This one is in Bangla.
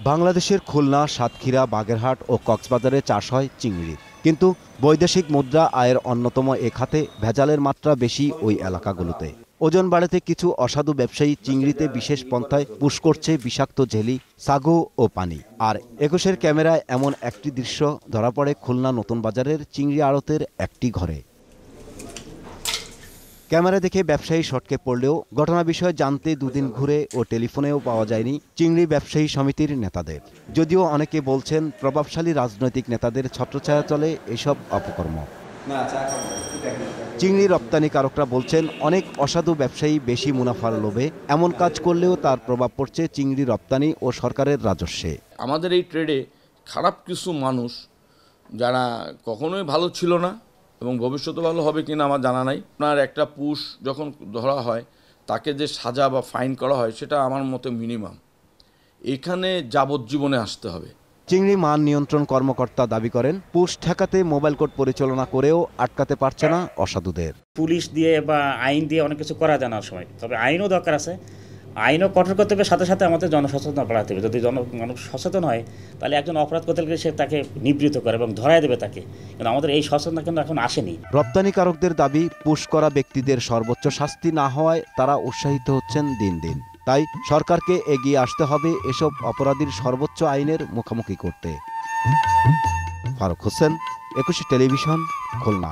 বাংলাদেশের খুলনা, সাতক্ষীরা, বাগেরহাট ও কক্সবাজারে চাষ হয় চিংড়ি, কিন্তু বৈদেশিক মুদ্রা আয়ের অন্যতম এ খাতে ভেজালের মাত্রা বেশি ওই এলাকাগুলোতে। ওজন বাড়াতে কিছু অসাধু ব্যবসায়ী চিংড়িতে বিশেষ পন্থায় পুশ করছে বিষাক্ত ঝেলি, সাগু ও পানি। আর একুশের ক্যামেরায় এমন একটি দৃশ্য ধরা পড়ে খুলনা নতুন বাজারের চিংড়ি আড়তের একটি ঘরে। ক্যামেরা দেখে ব্যবসায়ী সটকে পড়লেও ঘটনা বিষয়ে জানতে দুদিন ঘুরে ও টেলিফোনেও পাওয়া যায়নি চিংড়ি ব্যবসায়ী সমিতির নেতাদের। যদিও অনেকে বলছেন প্রভাবশালী রাজনৈতিক নেতাদের ছত্রছায়া চলে এসব অপকর্ম। চিংড়ি রপ্তানিকারকরা বলছেন অনেক অসাধু ব্যবসায়ী বেশি মুনাফার লোভে এমন কাজ করলেও তার প্রভাব পড়ছে চিংড়ি রপ্তানি ও সরকারের রাজস্বে। আমাদের এই ট্রেডে খারাপ কিছু মানুষ যারা কখনোই ভালো ছিল না এবং ভবিষ্যতে ভালো হবে কিনা আমার জানা নাই। আপনার একটা পুশ যখন ধরা হয় তাকে যে সাজা বা ফাইন করা হয় সেটা আমার মতে মিনিমাম, এখানে যাবজ্জীবনে আসতে হবে। চিংড়ি মান নিয়ন্ত্রণ কর্মকর্তা দাবি করেন পুশ ঠেকাতে মোবাইল কোর্ট পরিচালনা করেও আটকাতে পারছে না অসাধুদের। পুলিশ দিয়ে বা আইন দিয়ে অনেক কিছু করা যায় না সময়, তবে আইনও দরকার আছে। আইনও কঠোর করতে হবে, সাথে সাথে আমাদের জনসচেতনতা বাড়াতে হবে। যদি মানুষ সচেতন হয় তাহলে একজন অপরাধ করতে গেলে সে তাকে নিবৃত্ত করে এবং ধরায় দেবে তাকে, কিন্তু আমাদের এই সচেতনতা কিন্তু এখন আসেনি। রপ্তানিকারকদের দাবি পুশ করা ব্যক্তিদের সর্বোচ্চ শাস্তি না হওয়ায় তারা উৎসাহিত হচ্ছেন দিন দিন। তাই সরকারকে এগিয়ে আসতে হবে এসব অপরাধীর সর্বোচ্চ আইনের মুখোমুখি করতে। ফারুক হোসেন, 21 টেলিভিশন, খুলনা।